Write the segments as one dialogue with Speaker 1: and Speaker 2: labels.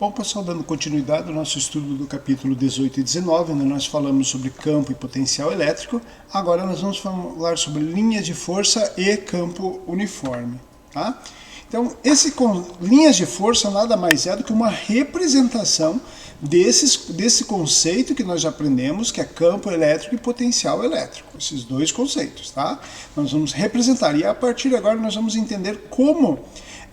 Speaker 1: Bom, pessoal, dando continuidade ao nosso estudo do capítulo 18 e 19, onde nós falamos sobre campo e potencial elétrico, agora nós vamos falar sobre linhas de força e campo uniforme. Tá? Então, linhas de força nada mais é do que uma representação desse conceito que nós já aprendemos, que é campo elétrico e potencial elétrico. Esses dois conceitos, tá? Nós vamos representar, e a partir de agora nós vamos entender como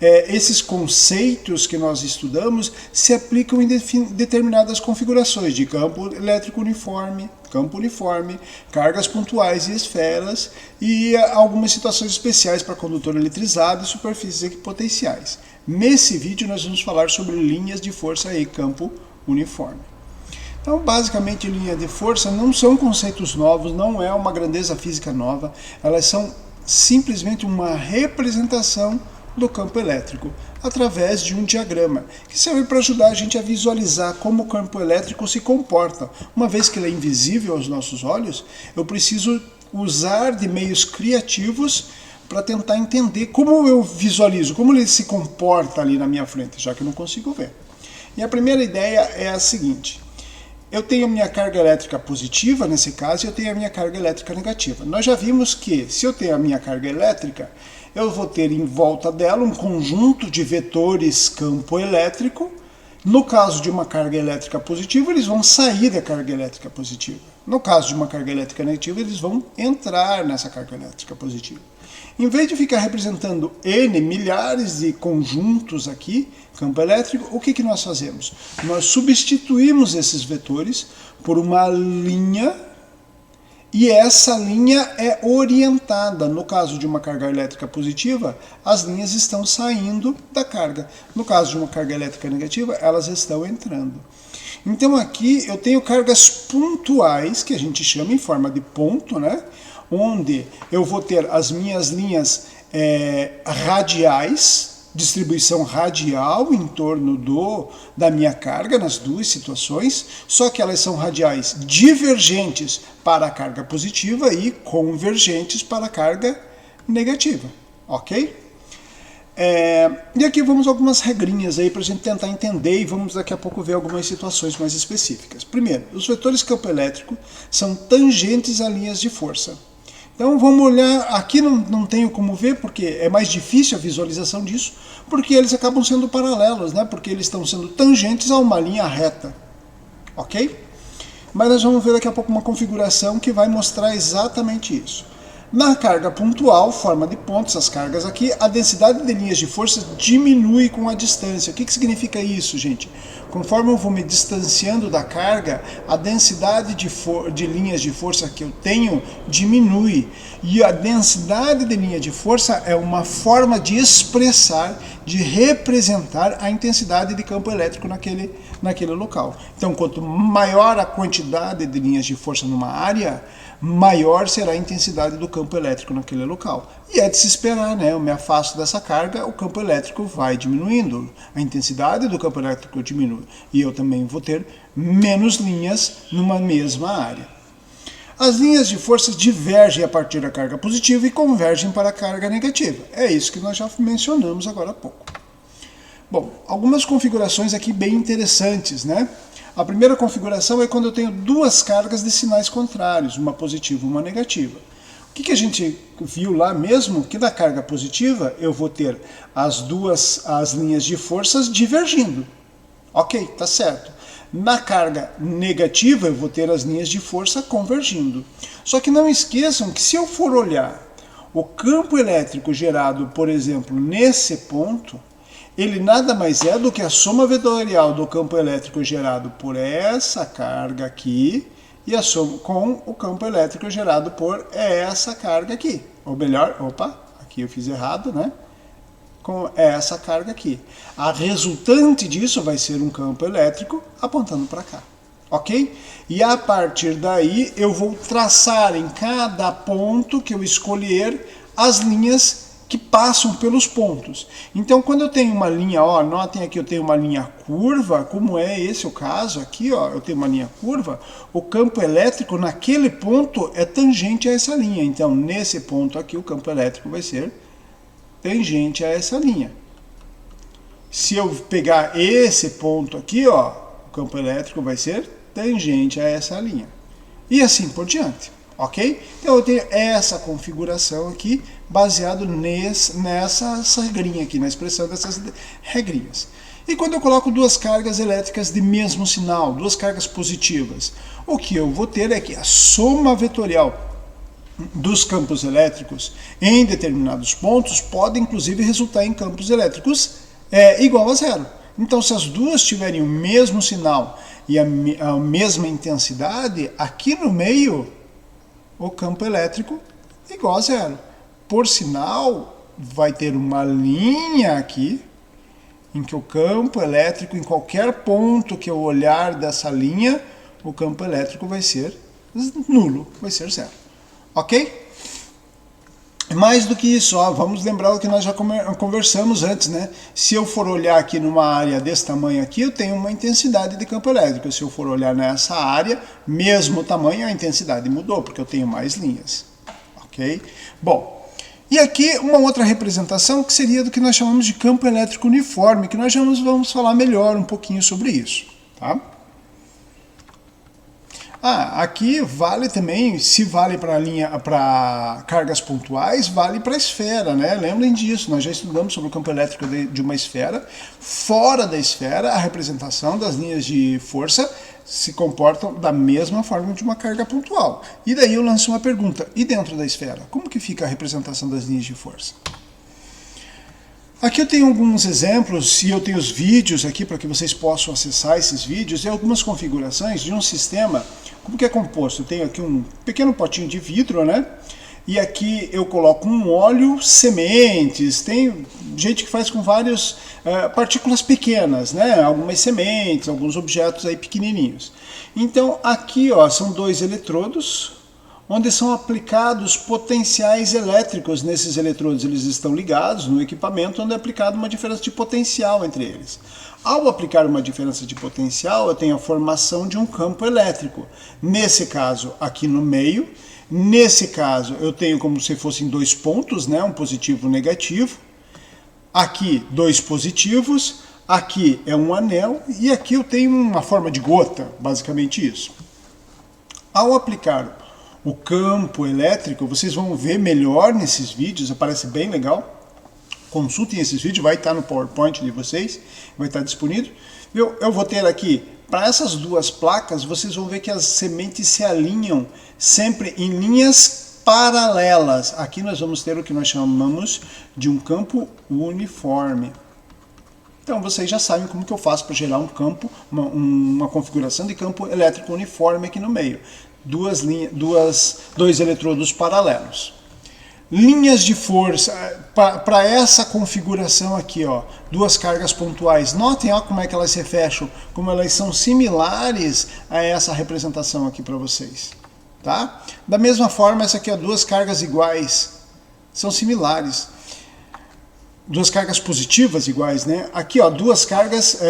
Speaker 1: esses conceitos que nós estudamos se aplicam em determinadas configurações de campo elétrico uniforme, campo uniforme, cargas pontuais e esferas e algumas situações especiais para condutor eletrizado e superfícies equipotenciais. Nesse vídeo nós vamos falar sobre linhas de força e campo uniforme. Então, basicamente, linha de força não são conceitos novos, não é uma grandeza física nova, elas são simplesmente uma representação do campo elétrico, através de um diagrama, que serve para ajudar a gente a visualizar como o campo elétrico se comporta. Uma vez que ele é invisível aos nossos olhos, eu preciso usar de meios criativos para tentar entender como eu visualizo, como ele se comporta ali na minha frente, já que eu não consigo ver. E a primeira ideia é a seguinte: eu tenho a minha carga elétrica positiva, nesse caso, e eu tenho a minha carga elétrica negativa. Nós já vimos que, se eu tenho a minha carga elétrica, eu vou ter em volta dela um conjunto de vetores campo elétrico. No caso de uma carga elétrica positiva, eles vão sair da carga elétrica positiva. No caso de uma carga elétrica negativa, eles vão entrar nessa carga elétrica positiva. Em vez de ficar representando N, milhares de conjuntos aqui, campo elétrico, o que nós fazemos? Nós substituímos esses vetores por uma linha, e essa linha é orientada. No caso de uma carga elétrica positiva, as linhas estão saindo da carga. No caso de uma carga elétrica negativa, elas estão entrando. Então aqui eu tenho cargas pontuais, que a gente chama em forma de ponto, né? Onde eu vou ter as minhas linhas radiais, distribuição radial em torno da minha carga, nas duas situações, só que elas são radiais divergentes para a carga positiva e convergentes para a carga negativa, ok? E aqui vamos algumas regrinhas aí para a gente tentar entender, e vamos daqui a pouco ver algumas situações mais específicas. Primeiro, os vetores campo elétrico são tangentes a linhas de força. Então vamos olhar, aqui não tenho como ver, porque é mais difícil a visualização disso, porque eles acabam sendo paralelos, né? Porque eles estão sendo tangentes a uma linha reta, ok? Mas nós vamos ver daqui a pouco uma configuração que vai mostrar exatamente isso. Na carga pontual, forma de pontos, as cargas aqui, a densidade de linhas de força diminui com a distância. O que significa isso, gente? Conforme eu vou me distanciando da carga, a densidade de linhas de força que eu tenho diminui. E a densidade de linha de força é uma forma de expressar, de representar a intensidade de campo elétrico naquele local. Então, quanto maior a quantidade de linhas de força numa área, maior será a intensidade do campo elétrico naquele local. E é de se esperar, né? Eu me afasto dessa carga, o campo elétrico vai diminuindo, a intensidade do campo elétrico diminui. E eu também vou ter menos linhas numa mesma área. As linhas de força divergem a partir da carga positiva e convergem para a carga negativa. É isso que nós já mencionamos agora há pouco. Bom, algumas configurações aqui bem interessantes, né? A primeira configuração é quando eu tenho duas cargas de sinais contrários, uma positiva e uma negativa. O que a gente viu lá mesmo? Que na carga positiva eu vou ter as linhas de forças divergindo. Ok, tá certo. Na carga negativa eu vou ter as linhas de força convergindo. Só que não esqueçam que se eu for olhar o campo elétrico gerado, por exemplo, nesse ponto, ele nada mais é do que a soma vetorial do campo elétrico gerado por essa carga aqui e a soma com o campo elétrico gerado por essa carga aqui. Ou melhor, aqui eu fiz errado, né? Com essa carga aqui. A resultante disso vai ser um campo elétrico apontando para cá. Ok? E a partir daí eu vou traçar em cada ponto que eu escolher as linhas que passam pelos pontos. Então, quando eu tenho uma linha, notem aqui, eu tenho uma linha curva, como é esse o caso aqui, eu tenho uma linha curva, o campo elétrico naquele ponto é tangente a essa linha. Então, nesse ponto aqui, o campo elétrico vai ser tangente a essa linha. se eu pegar esse ponto aqui, ó, o campo elétrico vai ser tangente a essa linha. E assim por diante, ok? Então eu tenho essa configuração aqui, baseado nessa regrinha aqui, na expressão dessas regrinhas. E quando eu coloco duas cargas elétricas de mesmo sinal, duas cargas positivas, o que eu vou ter é que a soma vetorial dos campos elétricos em determinados pontos pode inclusive resultar em campos elétricos igual a zero. Então, se as duas tiverem o mesmo sinal e a mesma intensidade, aqui no meio o campo elétrico é igual a zero. Por sinal, vai ter uma linha aqui em que o campo elétrico, em qualquer ponto que eu olhar dessa linha, o campo elétrico vai ser nulo, vai ser zero. Ok? Mais do que isso, ó, vamos lembrar o que nós já conversamos antes, né? Se eu for olhar aqui numa área desse tamanho aqui, eu tenho uma intensidade de campo elétrico. Se eu for olhar nessa área, mesmo tamanho, a intensidade mudou, porque eu tenho mais linhas. Ok? Bom, e aqui uma outra representação que seria do que nós chamamos de campo elétrico uniforme, que nós já vamos falar melhor um pouquinho sobre isso, tá? Aqui vale também, se vale para cargas pontuais, vale para a esfera, né? Lembrem disso, nós já estudamos sobre o campo elétrico de uma esfera. Fora da esfera, a representação das linhas de força se comportam da mesma forma de uma carga pontual. E daí eu lanço uma pergunta, e dentro da esfera, como que fica a representação das linhas de força? Aqui eu tenho alguns exemplos e eu tenho os vídeos aqui para que vocês possam acessar esses vídeos e algumas configurações de um sistema. Como que é composto? Eu tenho aqui um pequeno potinho de vidro, né? E aqui eu coloco um óleo, sementes, tem gente que faz com várias partículas pequenas, né? Algumas sementes, alguns objetos aí pequenininhos. Então aqui, ó, são dois eletrodos, onde são aplicados potenciais elétricos nesses eletrodos. Eles estão ligados no equipamento onde é aplicada uma diferença de potencial entre eles. Ao aplicar uma diferença de potencial, eu tenho a formação de um campo elétrico. Nesse caso, aqui no meio. Nesse caso, eu tenho como se fossem dois pontos, né? Um positivo e um negativo. Aqui, dois positivos. Aqui é um anel. E aqui eu tenho uma forma de gota, basicamente isso. Ao aplicar o campo elétrico, vocês vão ver melhor nesses vídeos, aparece bem legal. Consultem esses vídeos, vai estar no PowerPoint de vocês, vai estar disponível. Eu vou ter aqui, para essas duas placas, vocês vão ver que as sementes se alinham sempre em linhas paralelas. Aqui nós vamos ter o que nós chamamos de um campo uniforme. Então vocês já sabem como que eu faço para gerar um campo, uma configuração de campo elétrico uniforme aqui no meio. Dois eletrodos paralelos. Linhas de força, para essa configuração aqui, ó, duas cargas pontuais, notem ó, como é que elas se fecham, como elas são similares a essa representação aqui para vocês. Tá? Da mesma forma, essa aqui, ó, duas cargas iguais, são similares. Duas cargas positivas iguais, né? Aqui, ó, duas cargas,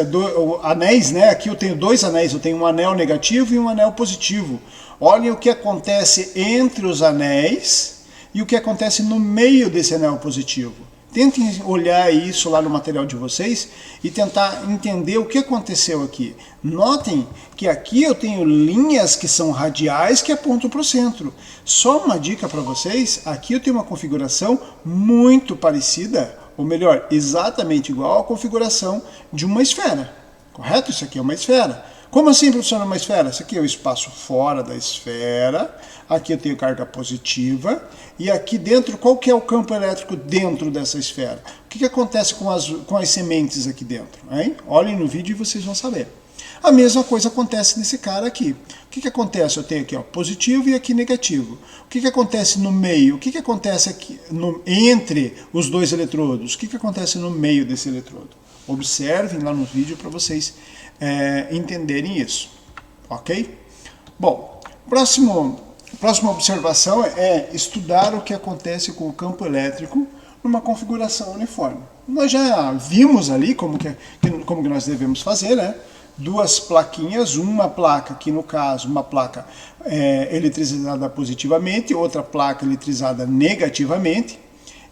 Speaker 1: anéis, né? Aqui eu tenho dois anéis, eu tenho um anel negativo e um anel positivo. Olhem o que acontece entre os anéis e o que acontece no meio desse anel positivo. Tentem olhar isso lá no material de vocês e tentar entender o que aconteceu aqui. Notem que aqui eu tenho linhas que são radiais que apontam para o centro. Só uma dica para vocês, aqui eu tenho uma configuração muito parecida, ou melhor, exatamente igual à configuração de uma esfera. Correto? Isso aqui é uma esfera. Como assim, professor, uma esfera? Isso aqui é o espaço fora da esfera. Aqui eu tenho carga positiva. E aqui dentro, qual que é o campo elétrico dentro dessa esfera? O que acontece com as sementes aqui dentro? Hein? Olhem no vídeo e vocês vão saber. A mesma coisa acontece nesse cara aqui. O que acontece? Eu tenho aqui ó, positivo e aqui negativo. O que acontece no meio? O que acontece aqui entre os dois eletrodos? O que acontece no meio desse eletrodo? Observem lá no vídeo para vocês entenderem isso. Ok? Bom, próxima observação é estudar o que acontece com o campo elétrico numa configuração uniforme. Nós já vimos ali como que nós devemos fazer, né? Duas plaquinhas, uma placa, aqui no caso, uma placa eletrizada positivamente, outra placa eletrizada negativamente.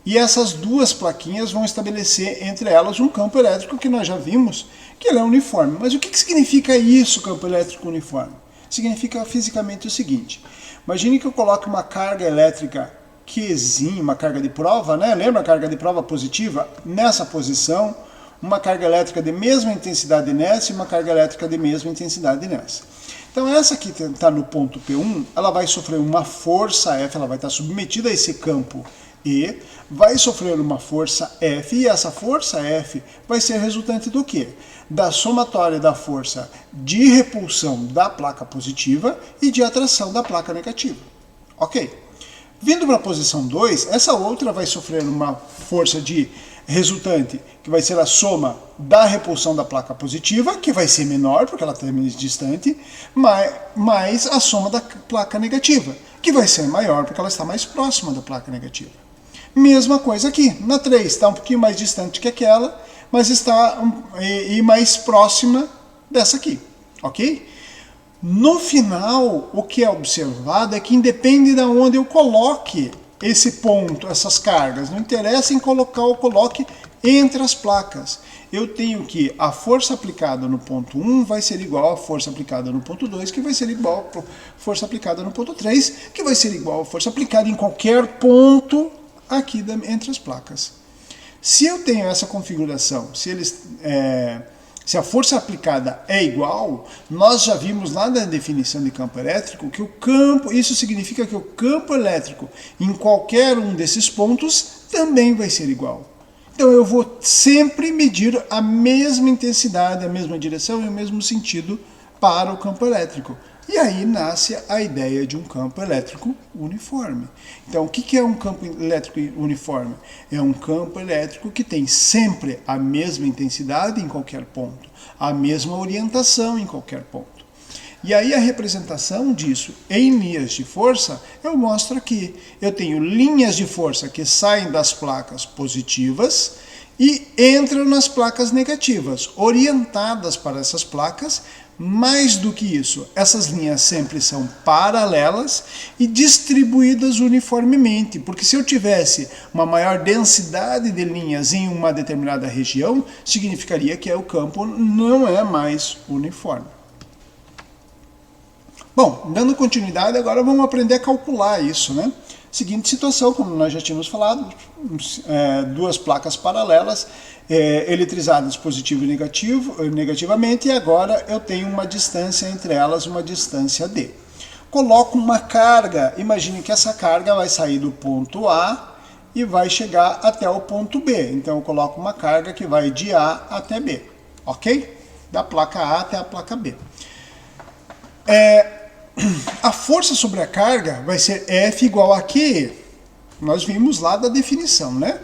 Speaker 1: E essas duas plaquinhas vão estabelecer entre elas um campo elétrico que nós já vimos que ele é uniforme. Mas o que significa isso, campo elétrico uniforme? Significa fisicamente o seguinte: imagine que eu coloque uma carga elétrica Qzinho, uma carga de prova, né? Lembra a carga de prova positiva? Nessa posição, uma carga elétrica de mesma intensidade nessa e uma carga elétrica de mesma intensidade nessa. Então essa que está no ponto P1, ela vai sofrer uma força F, ela vai estar submetida a esse campo E, vai sofrer uma força F, e essa força F vai ser resultante do quê? Da somatória da força de repulsão da placa positiva e de atração da placa negativa. Ok? Vindo para a posição 2, essa outra vai sofrer uma força de resultante, que vai ser a soma da repulsão da placa positiva, que vai ser menor, porque ela está mais distante, mais a soma da placa negativa, que vai ser maior, porque ela está mais próxima da placa negativa. Mesma coisa aqui, na 3, está um pouquinho mais distante que aquela, mas está mais próxima dessa aqui, ok? No final, o que é observado é que independe de onde eu coloque esse ponto, essas cargas, não interessa em colocar ou coloque entre as placas. Eu tenho que a força aplicada no ponto 1 vai ser igual à força aplicada no ponto 2, que vai ser igual à força aplicada no ponto 3, que vai ser igual à força aplicada em qualquer ponto aqui entre as placas. Se eu tenho essa configuração, se a força aplicada é igual, nós já vimos lá na definição de campo elétrico que isso significa que o campo elétrico em qualquer um desses pontos também vai ser igual. Então eu vou sempre medir a mesma intensidade, a mesma direção e o mesmo sentido para o campo elétrico. E aí nasce a ideia de um campo elétrico uniforme. Então, o que é um campo elétrico uniforme? É um campo elétrico que tem sempre a mesma intensidade em qualquer ponto, a mesma orientação em qualquer ponto. E aí a representação disso em linhas de força, eu mostro aqui. Eu tenho linhas de força que saem das placas positivas e entram nas placas negativas, orientadas para essas placas. Mais do que isso, essas linhas sempre são paralelas e distribuídas uniformemente, porque se eu tivesse uma maior densidade de linhas em uma determinada região, significaria que o campo não é mais uniforme. Bom, dando continuidade, agora vamos aprender a calcular isso, né? Seguinte situação, como nós já tínhamos falado, duas placas paralelas, eletrizadas positivo e negativamente, e agora eu tenho uma distância entre elas, uma distância D. Coloco uma carga, imagine que essa carga vai sair do ponto A e vai chegar até o ponto B. Então eu coloco uma carga que vai de A até B, ok? Da placa A até a placa B. A força sobre a carga vai ser F igual a QE. Nós vimos lá da definição, né?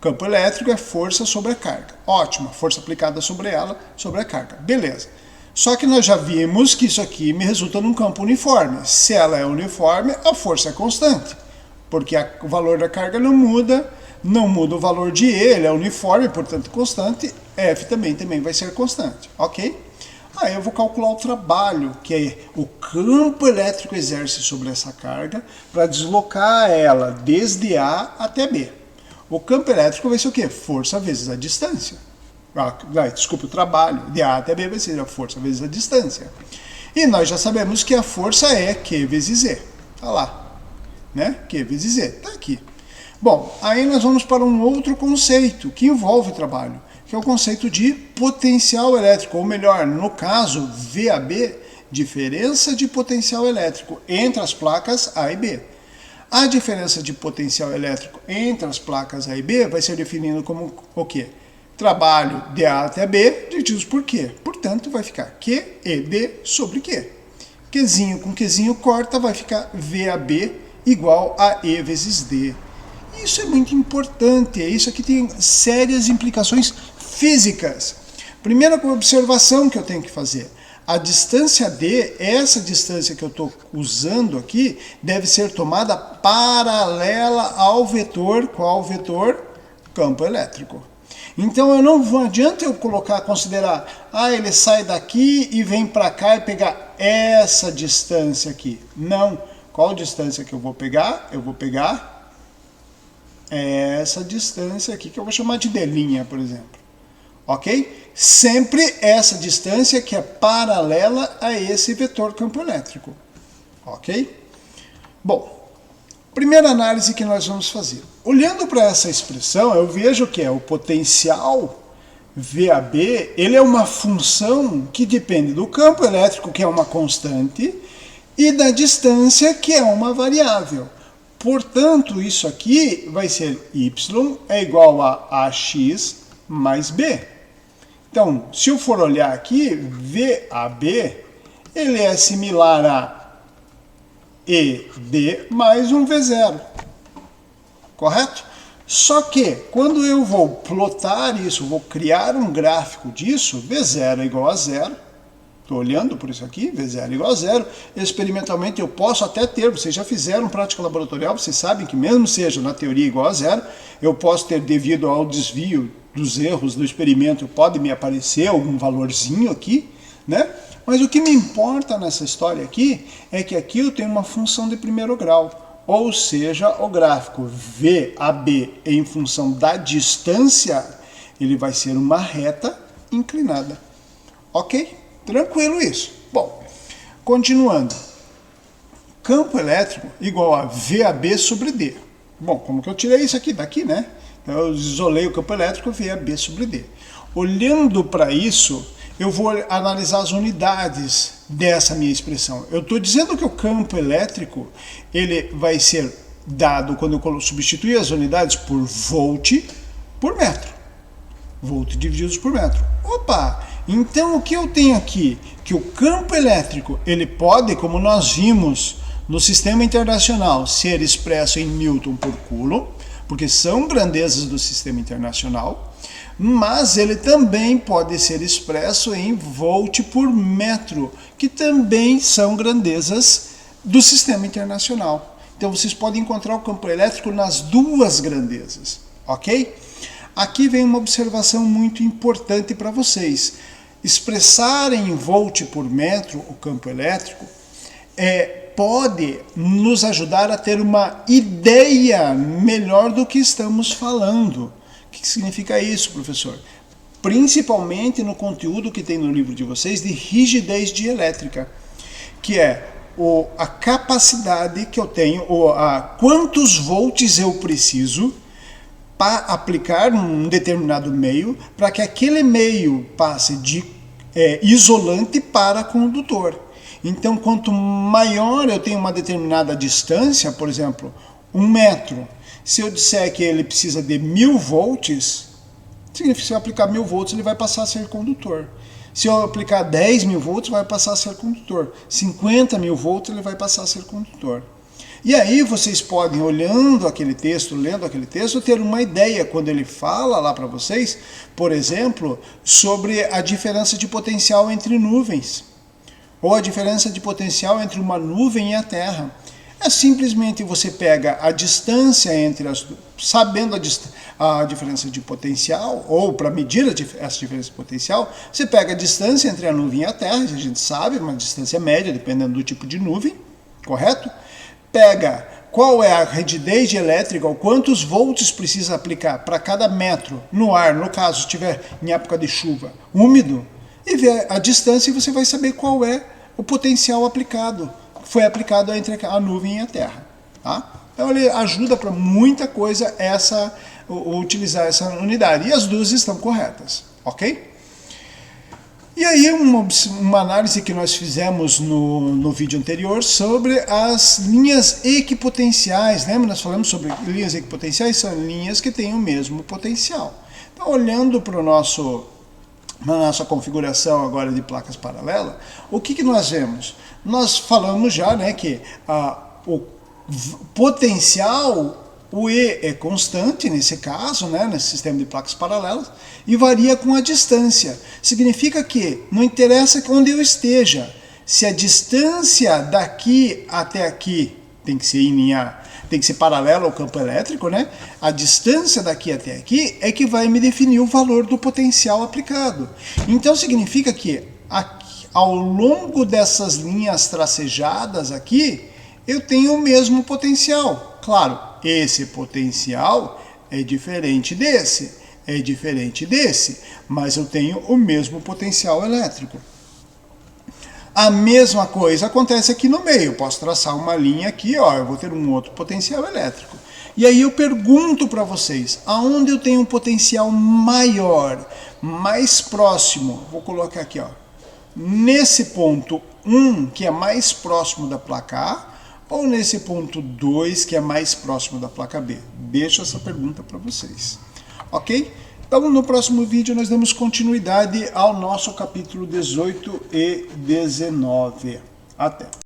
Speaker 1: Campo elétrico é força sobre a carga. Ótimo, força aplicada sobre ela, sobre a carga. Beleza. Só que nós já vimos que isso aqui me resulta num campo uniforme. Se ela é uniforme, a força é constante. Porque o valor da carga não muda o valor de E, ele é uniforme, portanto constante. F também vai ser constante, ok? Aí eu vou calcular o trabalho que o campo elétrico exerce sobre essa carga para deslocar ela desde A até B. O campo elétrico vai ser o quê? Força vezes a distância. Desculpe, o trabalho de A até B vai ser a força vezes a distância. E nós já sabemos que a força é Q vezes E. Está lá, né? Q vezes E, está aqui. Bom, aí nós vamos para um outro conceito que envolve o trabalho, que é o conceito de potencial elétrico, ou melhor, no caso, VAB, diferença de potencial elétrico entre as placas A e B. A diferença de potencial elétrico entre as placas A e B vai ser definido como o quê? Trabalho de A até B divididos por Q. Portanto, vai ficar QED sobre Q. Qzinho com Qzinho corta, vai ficar VAB igual a E vezes D. Isso é muito importante, isso aqui tem sérias implicações físicas. Primeira observação que eu tenho que fazer. A distância D, essa distância que eu estou usando aqui, deve ser tomada paralela ao vetor. Qual vetor? Campo elétrico. Então não adianta eu considerar, ele sai daqui e vem para cá e pegar essa distância aqui. Não. Qual distância que eu vou pegar? Eu vou pegar é essa distância aqui, que eu vou chamar de D', por exemplo. Ok? Sempre essa distância que é paralela a esse vetor campo elétrico. Ok? Bom, primeira análise que nós vamos fazer. Olhando para essa expressão, eu vejo que o potencial VAB, ele é uma função que depende do campo elétrico, que é uma constante, e da distância, que é uma variável. Portanto, isso aqui vai ser y é igual a ax mais b. Então, se eu for olhar aqui, VAB, ele é similar a EB mais um V0. Correto? Só que, quando eu vou plotar isso, vou criar um gráfico disso, V0 é igual a 0. Estou olhando por isso aqui, V0 é igual a 0. Experimentalmente eu posso até ter, vocês já fizeram prática laboratorial, vocês sabem que mesmo seja na teoria igual a 0, eu posso ter, devido ao desvio dos erros do experimento, pode me aparecer algum valorzinho aqui, né? Mas o que me importa nessa história aqui é que aqui eu tenho uma função de primeiro grau. Ou seja, o gráfico VAB em função da distância, ele vai ser uma reta inclinada. Ok? Tranquilo isso. Bom, continuando. Campo elétrico igual a VAB sobre D. Bom, como que eu tirei isso aqui daqui, né? Então eu isolei o campo elétrico VAB sobre D. Olhando para isso, eu vou analisar as unidades dessa minha expressão. Eu estou dizendo que o campo elétrico ele vai ser dado quando eu substituir as unidades por volt por metro. Volt divididos por metro. Opa! Então o que eu tenho aqui? Que o campo elétrico ele pode, como nós vimos no sistema internacional, ser expresso em Newton por Coulomb, porque são grandezas do sistema internacional, mas ele também pode ser expresso em volt por metro, que também são grandezas do sistema internacional. Então vocês podem encontrar o campo elétrico nas duas grandezas, ok? Aqui vem uma observação muito importante para vocês. Expressar em volt por metro o campo elétrico pode nos ajudar a ter uma ideia melhor do que estamos falando. O que significa isso, professor? Principalmente no conteúdo que tem no livro de vocês de rigidez dielétrica, que é a capacidade que eu tenho, quantos volts eu preciso para aplicar num determinado meio, para que aquele meio passe de isolante para condutor. Então, quanto maior eu tenho uma determinada distância, por exemplo, 1 metro, se eu disser que ele precisa de 1000 volts, significa que se eu aplicar 1000 volts, ele vai passar a ser condutor. Se eu aplicar 10.000 volts, vai passar a ser condutor. 50.000 volts, ele vai passar a ser condutor. E aí vocês podem, olhando aquele texto, lendo aquele texto, ter uma ideia quando ele fala lá para vocês, por exemplo, sobre a diferença de potencial entre nuvens, ou a diferença de potencial entre uma nuvem e a Terra. É simplesmente você pega a distância entre as... Sabendo a diferença de potencial, ou para medir essa diferença de potencial, você pega a distância entre a nuvem e a Terra, a gente sabe, uma distância média, dependendo do tipo de nuvem, correto? Pega qual é a rigidez elétrica, ou quantos volts precisa aplicar para cada metro no ar, no caso, se estiver em época de chuva úmido, e vê a distância e você vai saber qual é o potencial aplicado, foi aplicado entre a nuvem e a Terra. Tá? Então ele ajuda para muita coisa utilizar essa unidade. E as duas estão corretas. Ok? E aí uma análise que nós fizemos no vídeo anterior sobre as linhas equipotenciais. Lembra? Nós falamos sobre linhas equipotenciais, são linhas que têm o mesmo potencial. Então, olhando para na nossa configuração agora de placas paralelas, o que nós vemos? Nós falamos já, né, que o potencial, o E é constante nesse caso, né, nesse sistema de placas paralelas, e varia com a distância. Significa que não interessa onde eu esteja, se a distância daqui até aqui tem que ser linear, tem que ser paralela ao campo elétrico, né? A distância daqui até aqui é que vai me definir o valor do potencial aplicado. Então significa que ao longo dessas linhas tracejadas aqui, eu tenho o mesmo potencial. Claro, esse potencial é diferente desse, é diferente desse, mas eu tenho o mesmo potencial elétrico. A mesma coisa acontece aqui no meio. Eu posso traçar uma linha aqui, ó, eu vou ter um outro potencial elétrico. E aí eu pergunto para vocês, aonde eu tenho um potencial maior, mais próximo? Vou colocar aqui, ó, nesse ponto 1, que é mais próximo da placa A, ou nesse ponto 2, que é mais próximo da placa B? Deixo essa pergunta para vocês. Ok? Então, no próximo vídeo, nós damos continuidade ao nosso capítulo 18 e 19. Até!